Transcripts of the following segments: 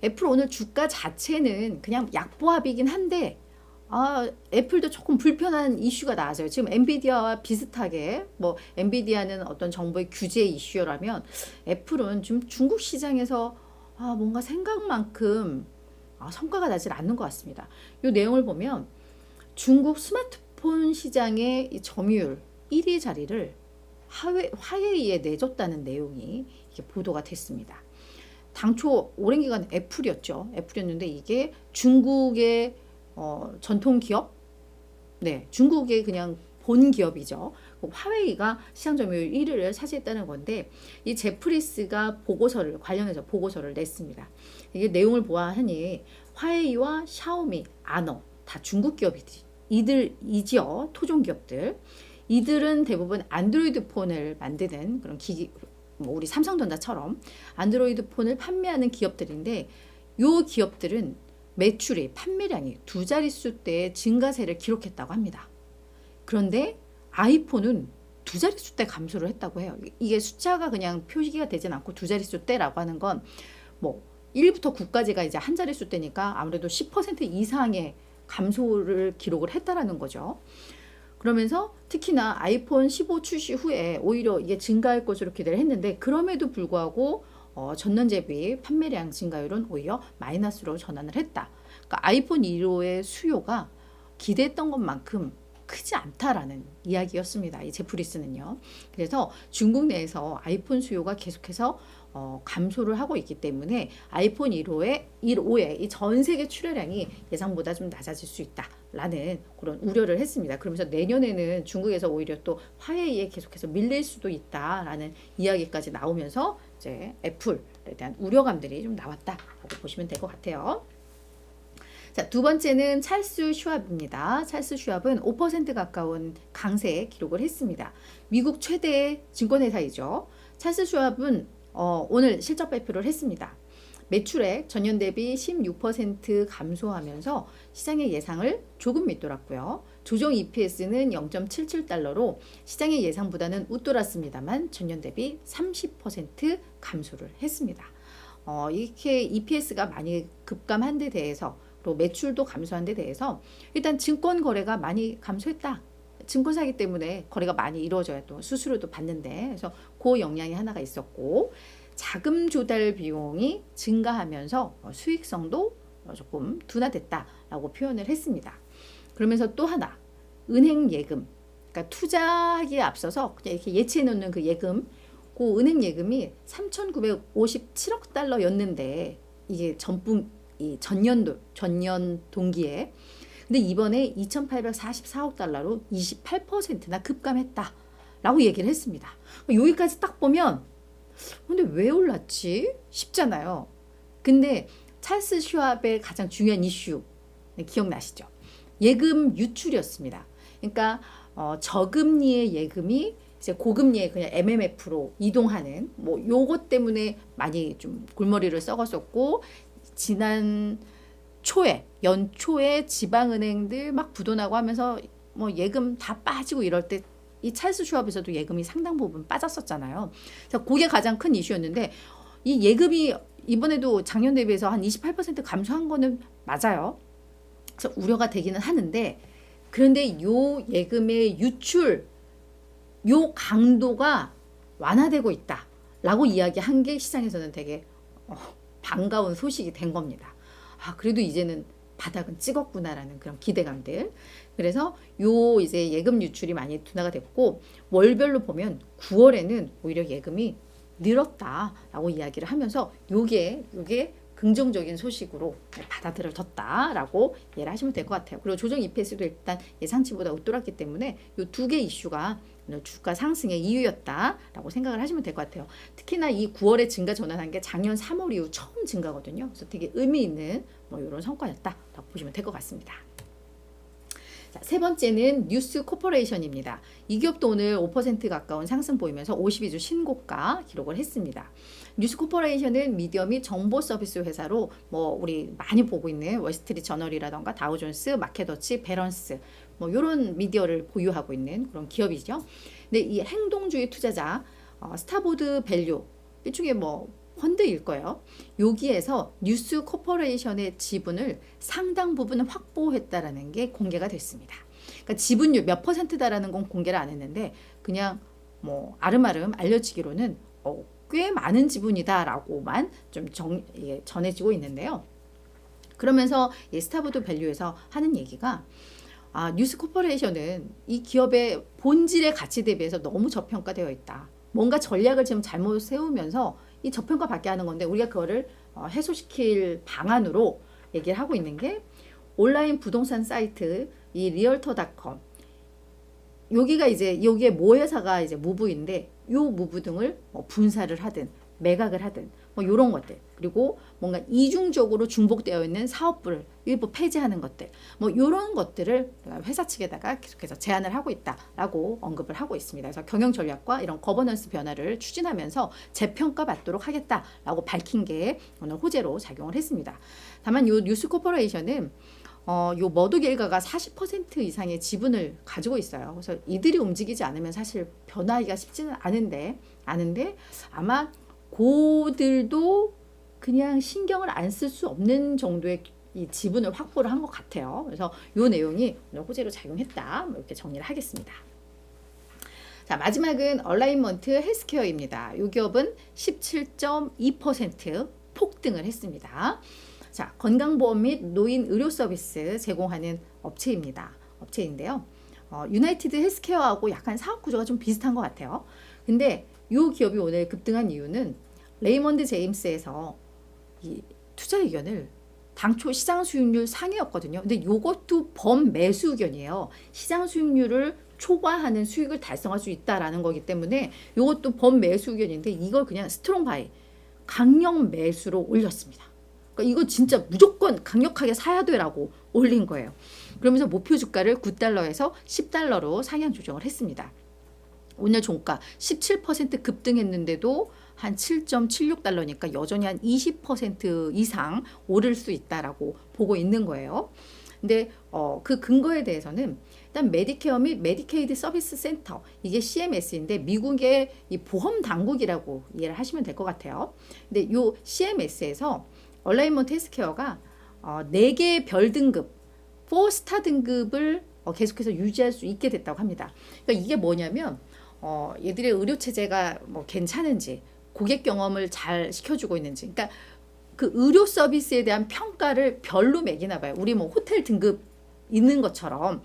애플 오늘 주가 자체는 그냥 약보합이긴 한데 애플도 조금 불편한 이슈가 나와서요. 지금 엔비디아와 비슷하게 뭐 엔비디아는 어떤 정부의 규제 이슈라면 애플은 좀 중국 시장에서 뭔가 생각만큼 성과가 나질 않는 것 같습니다. 이 내용을 보면 중국 스마트폰 시장의 이 점유율 1위 자리를 화웨이에 내줬다는 내용이 이게 보도가 됐습니다. 당초 오랜 기간 애플이었는데 이게 중국의 전통 기업, 네, 중국의 그냥 본 기업이죠. 화웨이가 시장 점유율 1위를 차지했다는 건데 이 제프리스가 관련해서 보고서를 냈습니다. 이게 내용을 보아하니 화웨이와 샤오미, 아너 다 중국 기업이지요. 토종 기업들. 이들은 대부분 안드로이드 폰을 만드는 그런 기기, 뭐 우리 삼성전자처럼 안드로이드 폰을 판매하는 기업들인데 이 기업들은 매출이 판매량이 두 자릿수대의 증가세를 기록했다고 합니다. 그런데 아이폰은 두 자릿수대 감소를 했다고 해요. 이게 숫자가 그냥 표시가 되진 않고 두 자릿수대라고 하는 건 뭐 1부터 9까지가 이제 한 자릿수대니까 아무래도 10% 이상의 감소를 기록을 했다라는 거죠. 그러면서 특히나 아이폰 15 출시 후에 오히려 이게 증가할 것으로 기대를 했는데 그럼에도 불구하고 전년 대비 판매량 증가율은 오히려 마이너스로 전환을 했다. 그러니까 아이폰 1호의 수요가 기대했던 것만큼 크지 않다라는 이야기였습니다. 이 제프리스는요. 그래서 중국 내에서 아이폰 수요가 계속해서 감소를 하고 있기 때문에 아이폰 1호의 이 전 세계 출하량이 예상보다 좀 낮아질 수 있다라는 그런 우려를 했습니다. 그러면서 내년에는 중국에서 오히려 또 화웨이에 계속해서 밀릴 수도 있다라는 이야기까지 나오면서 이제 애플에 대한 우려감들이 좀 나왔다라고 보시면 될 것 같아요. 자, 두 번째는 찰스 슈왑입니다. 찰스 슈왑은 5% 가까운 강세 기록을 했습니다. 미국 최대 증권회사이죠. 찰스 슈왑은 오늘 실적 발표를 했습니다. 매출액 전년 대비 16% 감소하면서 시장의 예상을 조금 밑돌았고요. 조정 EPS는 0.77달러로 시장의 예상보다는 웃돌았습니다만 전년 대비 30% 감소를 했습니다. 이렇게 EPS가 많이 급감한 데 대해서 또 매출도 감소한 데 대해서 일단 증권 거래가 많이 감소했다. 증권사기 때문에 거래가 많이 이루어져야 또 수수료도 받는데 그래서 그 영향이 하나가 있었고 자금 조달 비용이 증가하면서 수익성도 조금 둔화됐다라고 표현을 했습니다. 그러면서 또 하나 은행 예금, 그러니까 투자하기에 앞서서 그냥 이렇게 예치해 놓는 그 예금, 그 은행 예금이 3,957억 달러였는데 이게 전년 동기에 근데 이번에 2,844억 달러로 28%나 급감했다라고 얘기를 했습니다. 여기까지 딱 보면 근데 왜 올랐지? 싶잖아요. 근데 찰스 슈왑의 가장 중요한 이슈 기억나시죠? 예금 유출이었습니다. 그러니까 저금리의 예금이 이제 고금리에 그냥 MMF로 이동하는 뭐 요것 때문에 많이 좀 골머리를 썩었었고 지난 연초에 지방은행들 막 부도나고 하면서 뭐 예금 다 빠지고 이럴 때 이 찰스 슈왑에서도 예금이 상당 부분 빠졌었잖아요. 그래서 그게 가장 큰 이슈였는데 이 예금이 이번에도 작년 대비해서 한 28% 감소한 거는 맞아요. 그래서 우려가 되기는 하는데 그런데 요 예금의 유출 요 강도가 완화되고 있다라고 이야기한 게 시장에서는 되게 반가운 소식이 된 겁니다. 그래도 이제는 바닥은 찍었구나라는 그런 기대감들. 그래서 요 이제 예금 유출이 많이 둔화가 됐고 월별로 보면 9월에는 오히려 예금이 늘었다라고 이야기를 하면서 요게 긍정적인 소식으로 받아들여졌다라고 이해를 하시면 될 것 같아요. 그리고 조정 EPS도 일단 예상치보다 웃돌았기 때문에 이 두 개 이슈가 주가 상승의 이유였다라고 생각을 하시면 될 것 같아요. 특히나 이 9월에 증가 전환한 게 작년 3월 이후 처음 증가거든요. 그래서 되게 의미 있는 뭐 이런 성과였다라고 보시면 될 것 같습니다. 자, 세 번째는 뉴스 코퍼레이션입니다. 이 기업도 오늘 5% 가까운 상승 보이면서 52주 신고가 기록을 했습니다. 뉴스 코퍼레이션은 미디어 및 정보 서비스 회사로 뭐 우리 많이 보고 있는 월스트리트 저널이라던가 다우존스, 마켓워치, 배런스 뭐 이런 미디어를 보유하고 있는 그런 기업이죠. 근데 이 행동주의 투자자 스타보드 밸류 일종의 뭐 펀드일 거예요. 여기에서 뉴스 코퍼레이션의 지분을 상당 부분 확보했다라는 게 공개가 됐습니다. 그러니까 지분율 몇 %다라는 건 공개를 안 했는데 그냥 뭐 아름아름 알려지기로는 꽤 많은 지분이다라고만 좀 전해지고 있는데요. 그러면서 스타보드 밸류에서 하는 얘기가 뉴스 코퍼레이션은 이 기업의 본질의 가치 대비해서 너무 저평가되어 있다. 뭔가 전략을 지금 잘못 세우면서 이 저평가받게 하는 건데 우리가 그거를 해소시킬 방안으로 얘기를 하고 있는 게 온라인 부동산 사이트 이 리얼터.com 여기가 이제 여기에 모회사가 이제 무브인데 요 무브 등을 분사를 하든 매각을 하든 뭐 이런 것들 그리고 뭔가 이중적으로 중복되어 있는 사업부를 일부 폐지하는 것들 뭐 이런 것들을 회사 측에다가 계속해서 제안을 하고 있다라고 언급을 하고 있습니다. 그래서 경영 전략과 이런 거버넌스 변화를 추진하면서 재평가 받도록 하겠다라고 밝힌 게 오늘 호재로 작용을 했습니다. 다만 요 뉴스 코퍼레이션은 요 머독 일가가 40% 이상의 지분을 가지고 있어요. 그래서 이들이 움직이지 않으면 사실 변화하기가 쉽지는 않은데 아마 고들도 그냥 신경을 안 쓸 수 없는 정도의 이 지분을 확보를 한 것 같아요. 그래서 요 내용이 오늘 호재로 작용했다. 이렇게 정리를 하겠습니다. 자, 마지막은 얼라인먼트 헬스케어입니다. 이 기업은 17.2% 폭등을 했습니다. 자, 건강보험 및 노인 의료 서비스 제공하는 업체인데요. 유나이티드 헬스케어하고 약간 사업 구조가 좀 비슷한 것 같아요. 근데 이 기업이 오늘 급등한 이유는 레이먼드 제임스에서 이 투자 의견을 당초 시장 수익률 상회였거든요. 근데 이것도 범매수 의견이에요. 시장 수익률을 초과하는 수익을 달성할 수 있다라는 거기 때문에 이것도 범매수 의견인데 이걸 그냥 스트롱 바이 강력 매수로 올렸습니다. 그러니까 이거 진짜 무조건 강력하게 사야 돼라고 올린 거예요. 그러면서 목표 주가를 9달러에서 10달러로 상향 조정을 했습니다. 오늘 종가 17% 급등했는데도 한 7.76달러니까 여전히 한 20% 이상 오를 수 있다라고 보고 있는 거예요. 근데 그 근거에 대해서는 일단 메디케어 및 메디케이드 서비스 센터 이게 CMS인데 미국의 이 보험 당국이라고 이해를 하시면 될 것 같아요. 근데 요 CMS에서 얼라인먼트 헬스케어가 4개의 별 등급 4스타 등급을 계속해서 유지할 수 있게 됐다고 합니다. 그러니까 이게 뭐냐면 얘들의 의료 체제가 뭐 괜찮은지 고객 경험을 잘 시켜주고 있는지 그러니까 그 의료 서비스에 대한 평가를 별로 매기나 봐요. 우리 뭐 호텔 등급 있는 것처럼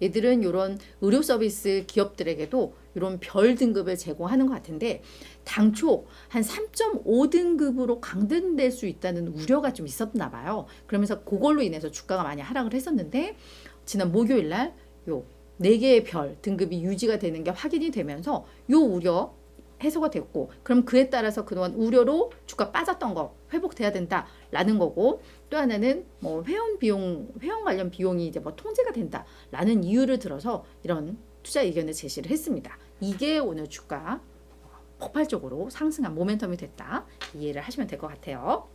얘들은 이런 의료 서비스 기업들에게도 이런 별 등급을 제공하는 것 같은데 당초 한 3.5등급으로 강등될 수 있다는 우려가 좀 있었나 봐요. 그러면서 그걸로 인해서 주가가 많이 하락을 했었는데 지난 목요일 날 요 4개의 별 등급이 유지가 되는 게 확인이 되면서 요 우려 해소가 됐고 그럼 그에 따라서 그동안 우려로 주가 빠졌던 거 회복돼야 된다라는 거고 또 하나는 뭐 회원 관련 비용이 이제 뭐 통제가 된다라는 이유를 들어서 이런 투자 의견을 제시를 했습니다. 이게 오늘 주가 폭발적으로 상승한 모멘텀이 됐다 이해를 하시면 될 것 같아요.